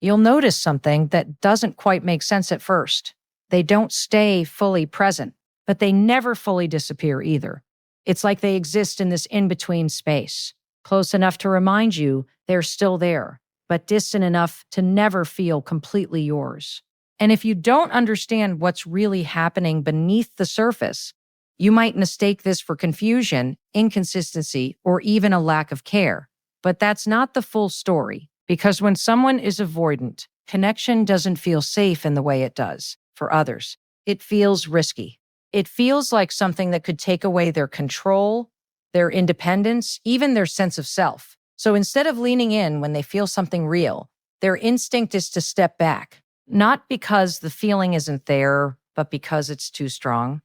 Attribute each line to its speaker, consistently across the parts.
Speaker 1: You'll notice something that doesn't quite make sense at first. They don't stay fully present, but they never fully disappear either. It's like they exist in this in-between space, close enough to remind you they're still there, but distant enough to never feel completely yours. And if you don't understand what's really happening beneath the surface, you might mistake this for confusion, inconsistency, or even a lack of care. But that's not the full story, because when someone is avoidant, connection doesn't feel safe in the way it does for others. It feels risky. It feels like something that could take away their control, their independence, even their sense of self. So instead of leaning in when they feel something real, their instinct is to step back, not because the feeling isn't there, but because it's too strong.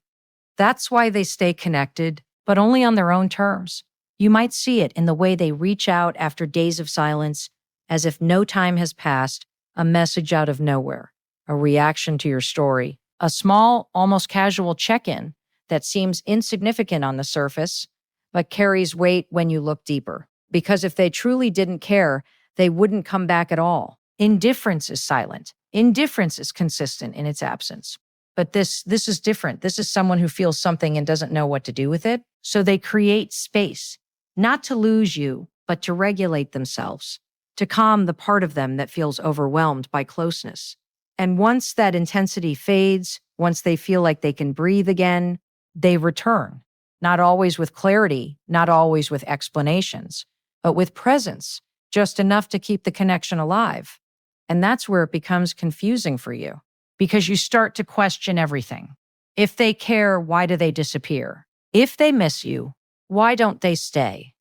Speaker 1: That's why they stay connected, but only on their own terms. You might see it in the way they reach out after days of silence, as if no time has passed, a message out of nowhere, a reaction to your story, a small, almost casual check-in that seems insignificant on the surface, but carries weight when you look deeper. Because if they truly didn't care, they wouldn't come back at all. Indifference is silent. Indifference is consistent in its absence. But this is different. This is someone who feels something and doesn't know what to do with it. So they create space, not to lose you, but to regulate themselves, to calm the part of them that feels overwhelmed by closeness. And once that intensity fades, once they feel like they can breathe again, they return. Not always with clarity, not always with explanations, but with presence, just enough to keep the connection alive. And that's where it becomes confusing for you, because you start to question everything. If they care, why do they disappear? If they miss you, why don't they stay?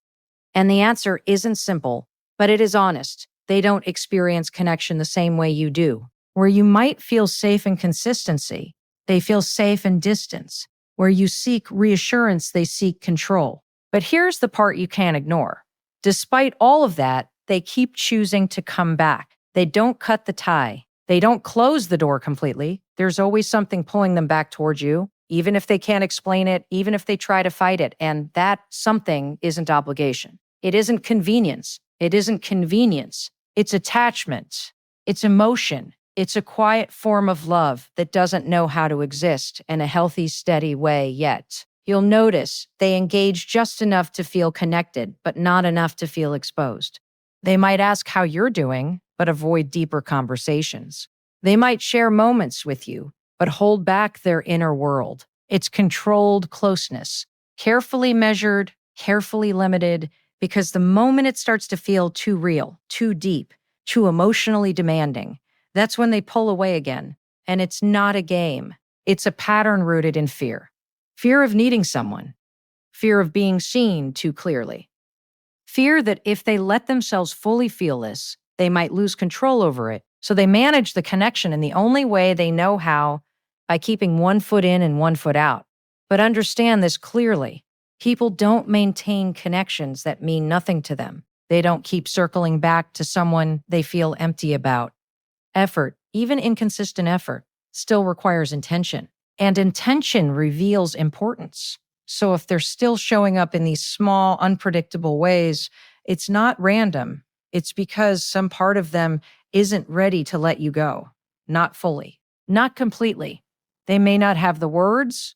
Speaker 1: And the answer isn't simple, but it is honest. They don't experience connection the same way you do. Where you might feel safe in consistency, they feel safe in distance. Where you seek reassurance, they seek control. But here's the part you can't ignore. Despite all of that, they keep choosing to come back. They don't cut the tie. They don't close the door completely. There's always something pulling them back towards you, even if they can't explain it, even if they try to fight it. And that something isn't obligation. It isn't convenience. It isn't convenience. It's attachment. It's emotion. It's a quiet form of love that doesn't know how to exist in a healthy, steady way yet. You'll notice they engage just enough to feel connected, but not enough to feel exposed. They might ask how you're doing, but avoid deeper conversations. They might share moments with you, but hold back their inner world. It's controlled closeness, carefully measured, carefully limited, because the moment it starts to feel too real, too deep, too emotionally demanding, that's when they pull away again. And it's not a game. It's a pattern rooted in fear. Fear of needing someone. Fear of being seen too clearly. Fear that if they let themselves fully feel this, they might lose control over it. So they manage the connection in the only way they know how, by keeping one foot in and one foot out. But understand this clearly. People don't maintain connections that mean nothing to them. They don't keep circling back to someone they feel empty about. Effort, even inconsistent effort, still requires intention. And intention reveals importance. So if they're still showing up in these small, unpredictable ways, it's not random. It's because some part of them isn't ready to let you go. Not fully. Not completely. They may not have the words.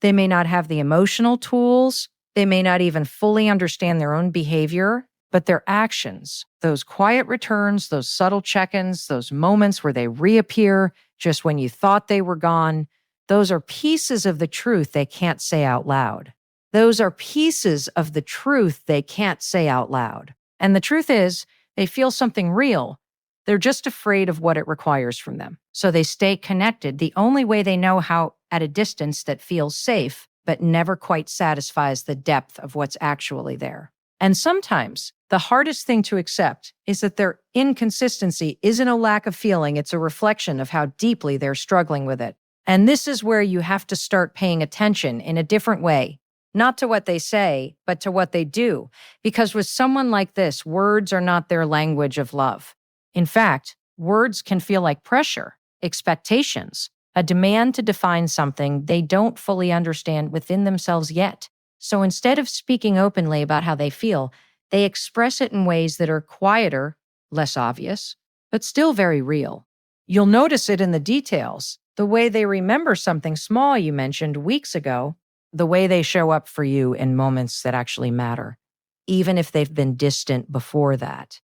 Speaker 1: They may not have the emotional tools. They may not even fully understand their own behavior. But their actions, those quiet returns, those subtle check-ins, those moments where they reappear just when you thought they were gone, those are pieces of the truth they can't say out loud. Those are pieces of the truth they can't say out loud. And the truth is, they feel something real. They're just afraid of what it requires from them. So they stay connected the only way they know how, at a distance that feels safe, but never quite satisfies the depth of what's actually there. And sometimes the hardest thing to accept is that their inconsistency isn't a lack of feeling, it's a reflection of how deeply they're struggling with it. And this is where you have to start paying attention in a different way, not to what they say, but to what they do. Because with someone like this, words are not their language of love. In fact, words can feel like pressure, expectations, a demand to define something they don't fully understand within themselves yet. So instead of speaking openly about how they feel, they express it in ways that are quieter, less obvious, but still very real. You'll notice it in the details, the way they remember something small you mentioned weeks ago, the way they show up for you in moments that actually matter, even if they've been distant before that.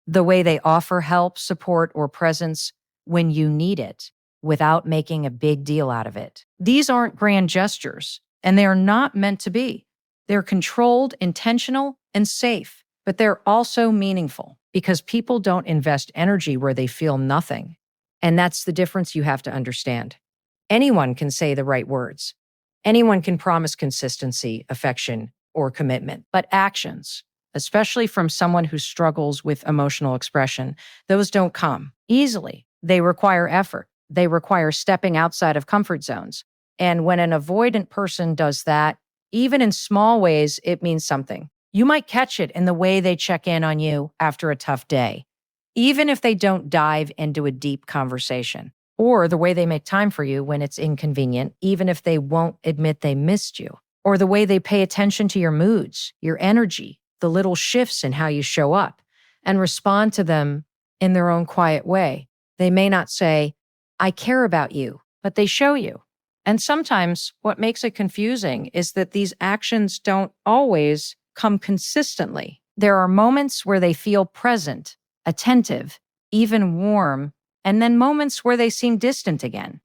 Speaker 1: The way they offer help, support, or presence when you need it without making a big deal out of it. These aren't grand gestures, and they are not meant to be. They're controlled, intentional, and safe, but they're also meaningful because people don't invest energy where they feel nothing. And that's the difference you have to understand. Anyone can say the right words. Anyone can promise consistency, affection, or commitment, but actions, especially from someone who struggles with emotional expression, those don't come easily. They require effort. They require stepping outside of comfort zones. And when an avoidant person does that, even in small ways, it means something. You might catch it in the way they check in on you after a tough day, even if they don't dive into a deep conversation, or the way they make time for you when it's inconvenient, even if they won't admit they missed you, or the way they pay attention to your moods, your energy, the little shifts in how you show up, and respond to them in their own quiet way. They may not say, "I care about you," but they show you. And sometimes what makes it confusing is that these actions don't always come consistently. There are moments where they feel present, attentive, even warm, and then moments where they seem distant again.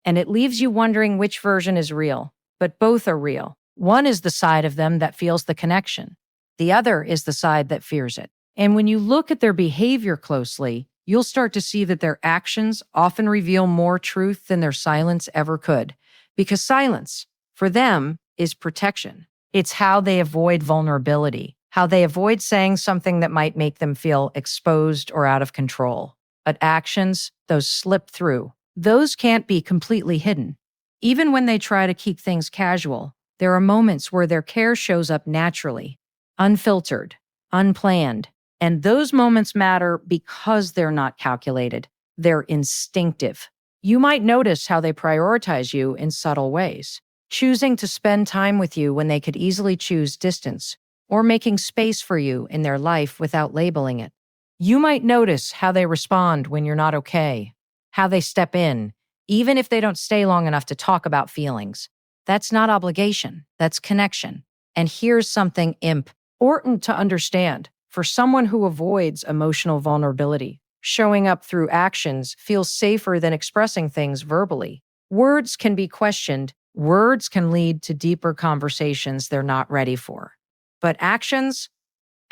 Speaker 1: And it leaves you wondering which version is real, but both are real. One is the side of them that feels the connection. The other is the side that fears it. And when you look at their behavior closely, you'll start to see that their actions often reveal more truth than their silence ever could. Because silence, for them, is protection. It's how they avoid vulnerability, how they avoid saying something that might make them feel exposed or out of control. But actions, those slip through. Those can't be completely hidden. Even when they try to keep things casual, there are moments where their care shows up naturally, unfiltered, unplanned. And those moments matter because they're not calculated. They're instinctive. You might notice how they prioritize you in subtle ways, choosing to spend time with you when they could easily choose distance, or making space for you in their life without labeling it. You might notice how they respond when you're not okay, how they step in, even if they don't stay long enough to talk about feelings. That's not obligation, that's connection. And here's something important to understand. For someone who avoids emotional vulnerability, showing up through actions feels safer than expressing things verbally. Words can be questioned. Words can lead to deeper conversations they're not ready for. But actions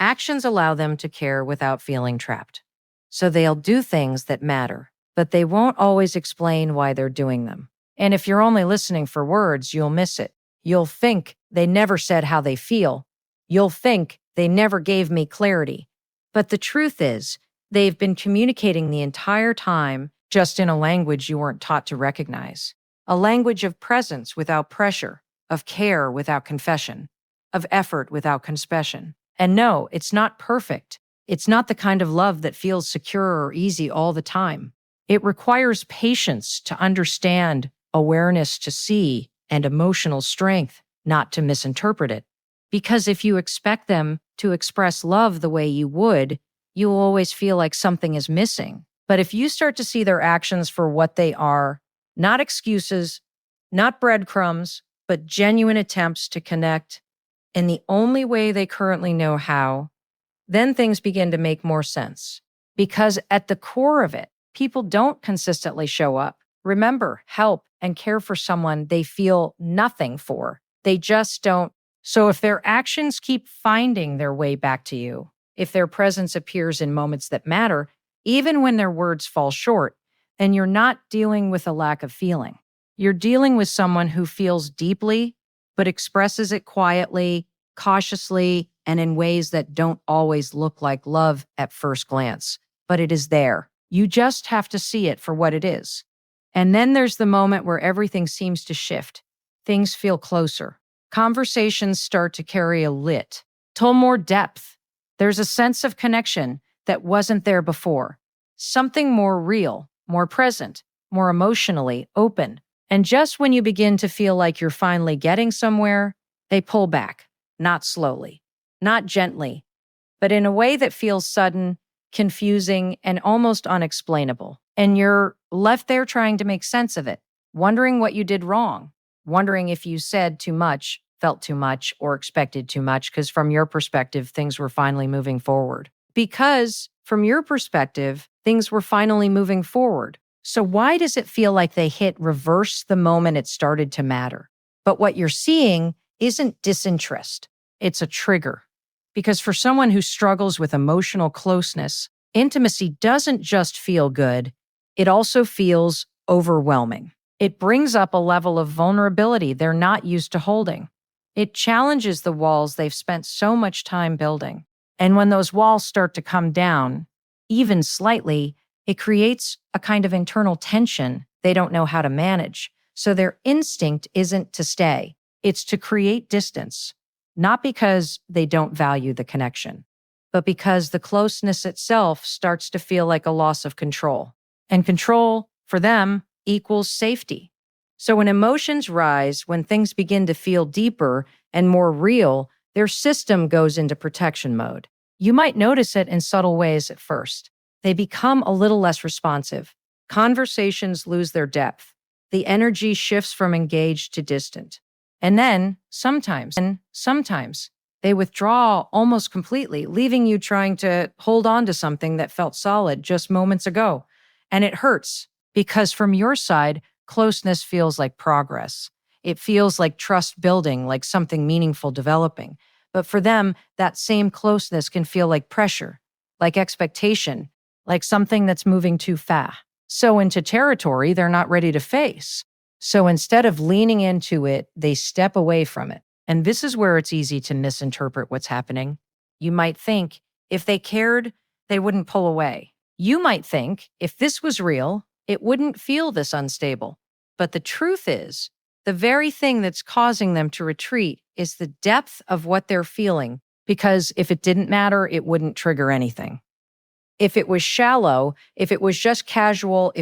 Speaker 1: allow them to care without feeling trapped. So they'll do things that matter, but they won't always explain why they're doing them. And if you're only listening for words, you'll miss it. You'll think they never said how they feel. You'll think they never gave me clarity. But the truth is, they've been communicating the entire time, just in a language you weren't taught to recognize. A language of presence without pressure, of care without confession, of effort without concession. And no, it's not perfect. It's not the kind of love that feels secure or easy all the time. It requires patience to understand, awareness to see, and emotional strength not to misinterpret it. Because if you expect them to express love the way you would, you'll always feel like something is missing. But if you start to see their actions for what they are, not excuses, not breadcrumbs, but genuine attempts to connect in the only way they currently know how, then things begin to make more sense. Because at the core of it, people don't consistently show up, remember, help, and care for someone they feel nothing for. They just don't. So if their actions keep finding their way back to you, if their presence appears in moments that matter, even when their words fall short, then you're not dealing with a lack of feeling. You're dealing with someone who feels deeply, but expresses it quietly, cautiously, and in ways that don't always look like love at first glance. But it is there. You just have to see it for what it is. And then there's the moment where everything seems to shift. Things feel closer. Conversations start to carry a more depth. There's a sense of connection that wasn't there before. Something more real, more present, more emotionally open. And just when you begin to feel like you're finally getting somewhere, they pull back, not slowly, not gently, but in a way that feels sudden confusing, and almost unexplainable. And you're left there trying to make sense of it, wondering what you did wrong, wondering if you said too much, felt too much, or expected too much, because from your perspective, things were finally moving forward. Because from your perspective, things were finally moving forward. So why does it feel like they hit reverse the moment it started to matter? But what you're seeing isn't disinterest, it's a trigger. Because for someone who struggles with emotional closeness, intimacy doesn't just feel good, it also feels overwhelming. It brings up a level of vulnerability they're not used to holding. It challenges the walls they've spent so much time building. And when those walls start to come down, even slightly, it creates a kind of internal tension they don't know how to manage. So their instinct isn't to stay, it's to create distance. Not because they don't value the connection, but because the closeness itself starts to feel like a loss of control. And control, for them, equals safety. So when emotions rise, when things begin to feel deeper and more real, their system goes into protection mode. You might notice it in subtle ways at first. They become a little less responsive. Conversations lose their depth. The energy shifts from engaged to distant. And then, sometimes, they withdraw almost completely, leaving you trying to hold on to something that felt solid just moments ago. And it hurts, because from your side, closeness feels like progress. It feels like trust building, like something meaningful developing. But for them, that same closeness can feel like pressure, like expectation, like something that's moving too fast. So into territory they're not ready to face. So instead of leaning into it, they step away from it. And this is where it's easy to misinterpret what's happening. You might think if they cared, they wouldn't pull away. You might think if this was real, it wouldn't feel this unstable. But the truth is, the very thing that's causing them to retreat is the depth of what they're feeling, because if it didn't matter, it wouldn't trigger anything. If it was shallow, if it was just casual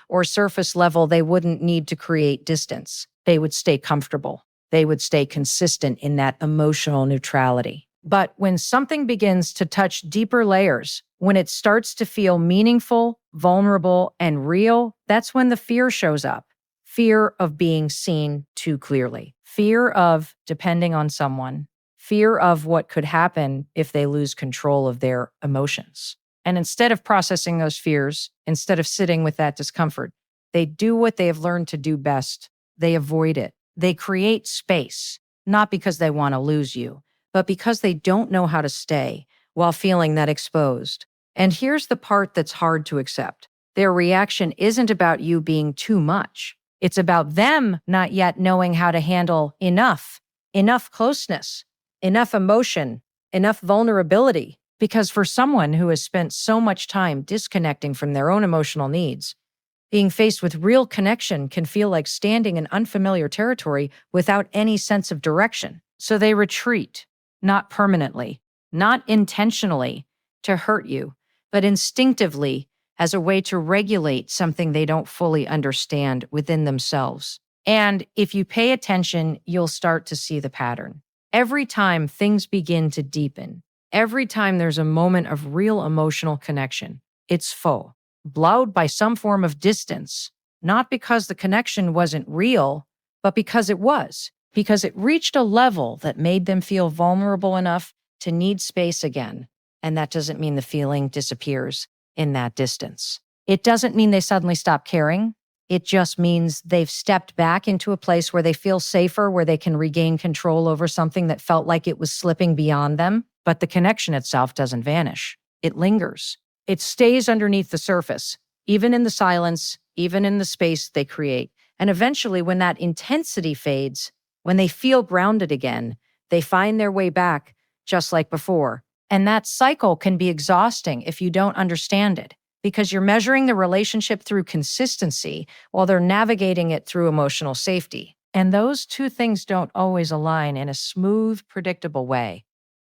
Speaker 1: or surface level, they wouldn't need to create distance. They would stay comfortable. They would stay consistent in that emotional neutrality. But when something begins to touch deeper layers, when it starts to feel meaningful, vulnerable, and real, that's when the fear shows up. Fear of being seen too clearly. Fear of depending on someone. Fear of what could happen if they lose control of their emotions. And instead of processing those fears, instead of sitting with that discomfort, they do what they have learned to do best. They avoid it. They create space, not because they want to lose you, but because they don't know how to stay while feeling that exposed. And here's the part that's hard to accept. Their reaction isn't about you being too much. It's about them not yet knowing how to handle enough closeness, enough emotion, enough vulnerability. Because for someone who has spent so much time disconnecting from their own emotional needs, being faced with real connection can feel like standing in unfamiliar territory without any sense of direction. So they retreat, not permanently, not intentionally to hurt you, but instinctively as a way to regulate something they don't fully understand within themselves. And if you pay attention, you'll start to see the pattern. Every time things begin to deepen, every time there's a moment of real emotional connection, it's full, blowed by some form of distance, not because the connection wasn't real, but because it reached a level that made them feel vulnerable enough to need space again. And that doesn't mean the feeling disappears in that distance. It doesn't mean they suddenly stop caring. It just means they've stepped back into a place where they feel safer, where they can regain control over something that felt like it was slipping beyond them. But the connection itself doesn't vanish. It lingers. It stays underneath the surface, even in the silence, even in the space they create. And eventually, when that intensity fades, when they feel grounded again, they find their way back just like before. And that cycle can be exhausting if you don't understand it, because you're measuring the relationship through consistency while they're navigating it through emotional safety. And those two things don't always align in a smooth, predictable way.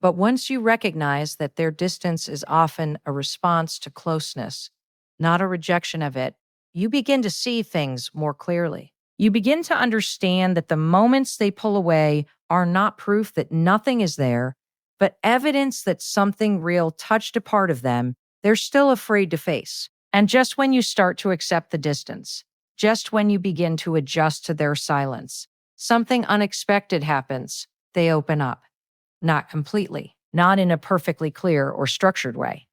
Speaker 1: But once you recognize that their distance is often a response to closeness, not a rejection of it, you begin to see things more clearly. You begin to understand that the moments they pull away are not proof that nothing is there, but evidence that something real touched a part of them they're still afraid to face. And just when you start to accept the distance, just when you begin to adjust to their silence, something unexpected happens. They open up. Not completely, not in a perfectly clear or structured way,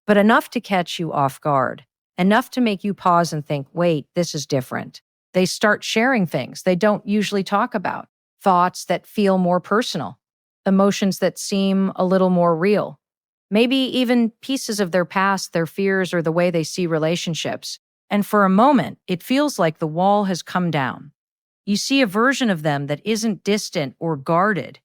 Speaker 1: but enough to catch you off guard, enough to make you pause and think, wait, this is different. They start sharing things they don't usually talk about, thoughts that feel more personal, emotions that seem a little more real, maybe even pieces of their past, their fears, or the way they see relationships. And for a moment, it feels like the wall has come down. You see a version of them that isn't distant or guarded,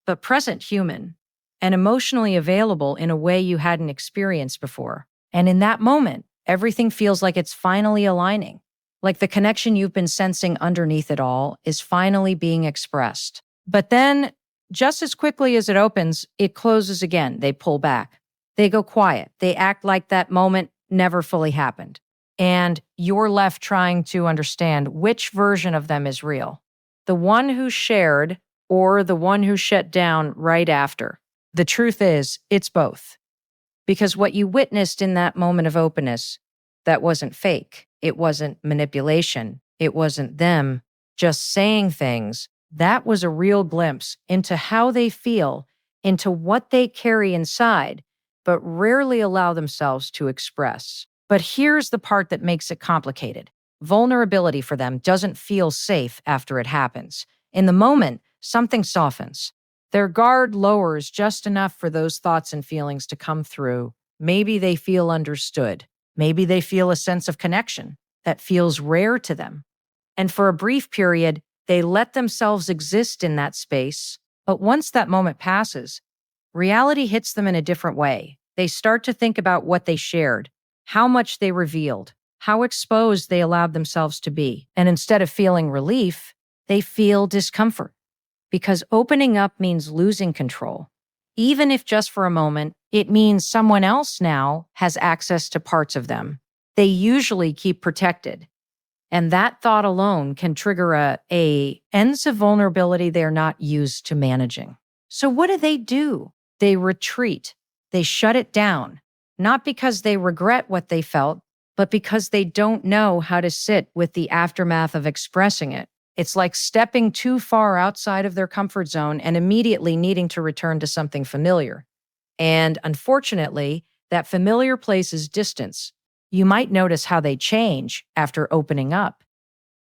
Speaker 1: but present human and emotionally available in a way you hadn't experienced before. And in that moment, everything feels like it's finally aligning, like the connection you've been sensing underneath it all is finally being expressed. But then, just as quickly as it opens, it closes again. They pull back. They go quiet. They act like that moment never fully happened. And you're left trying to understand which version of them is real. The one who shared or the one who shut down right after. The truth is, it's both. Because what you witnessed in that moment of openness, that wasn't fake. It wasn't manipulation. It wasn't them just saying things. That was a real glimpse into how they feel, into what they carry inside, but rarely allow themselves to express. But here's the part that makes it complicated. Vulnerability for them doesn't feel safe after it happens. In the moment, something softens. Their guard lowers just enough for those thoughts and feelings to come through. Maybe they feel understood. Maybe they feel a sense of connection that feels rare to them. And for a brief period, they let themselves exist in that space. But once that moment passes, reality hits them in a different way. They start to think about what they shared, how much they revealed, how exposed they allowed themselves to be. And instead of feeling relief, they feel discomfort. Because opening up means losing control. Even if just for a moment, it means someone else now has access to parts of them they usually keep protected. And that thought alone can trigger a sense of vulnerability they're not used to managing. So what do? They retreat. They shut it down. Not because they regret what they felt, but because they don't know how to sit with the aftermath of expressing it. It's like stepping too far outside of their comfort zone and immediately needing to return to something familiar. And unfortunately, that familiar place is distance. You might notice how they change after opening up.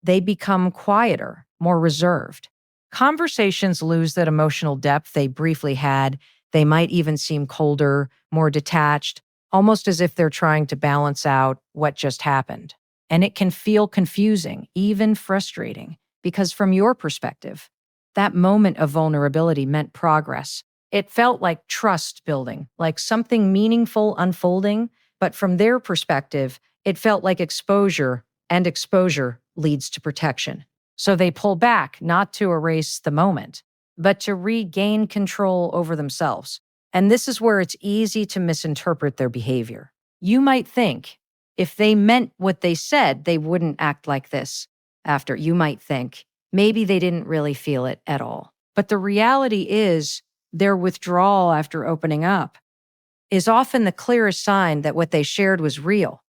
Speaker 1: They become quieter, more reserved. Conversations lose that emotional depth they briefly had. They might even seem colder, more detached, almost as if they're trying to balance out what just happened. And it can feel confusing, even frustrating, because from your perspective, that moment of vulnerability meant progress. It felt like trust building, like something meaningful unfolding. But from their perspective, it felt like exposure, and exposure leads to protection. So they pull back, not to erase the moment, but to regain control over themselves. And this is where it's easy to misinterpret their behavior. You might think, if they meant what they said, they wouldn't act like this. After, you might think, maybe they didn't really feel it at all. But the reality is, their withdrawal after opening up is often the clearest sign that what they shared was real.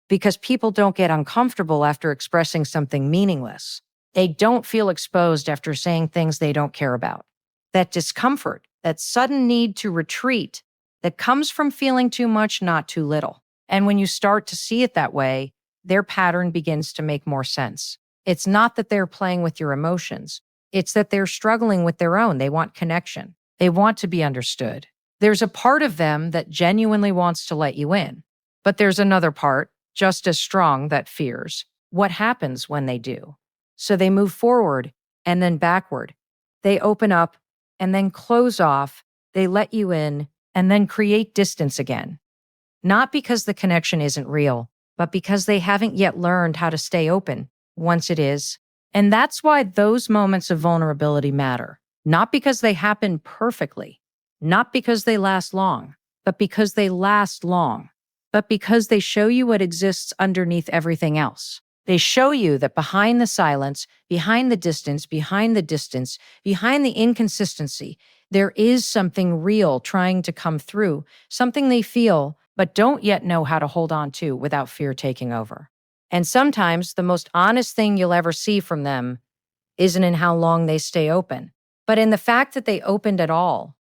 Speaker 1: Because people don't get uncomfortable after expressing something meaningless. They don't feel exposed after saying things they don't care about. That discomfort, that sudden need to retreat, that comes from feeling too much, not too little. And when you start to see it that way, their pattern begins to make more sense. It's not that they're playing with your emotions. It's that they're struggling with their own. They want connection. They want to be understood. There's a part of them that genuinely wants to let you in. But there's another part, just as strong, that fears what happens when they do. So they move forward and then backward. They open up and then close off. They let you in and then create distance again. Not because the connection isn't real, but because they haven't yet learned how to stay open once it is. And that's why those moments of vulnerability matter. Not because they happen perfectly, not because they last long, but because they last long. But because they show you what exists underneath everything else. They show you that behind the silence, behind the distance, behind the inconsistency, There is something real trying to come through, something they feel but don't yet know how to hold on to without fear taking over. And sometimes the most honest thing you'll ever see from them isn't in how long they stay open, but in the fact that they opened at all.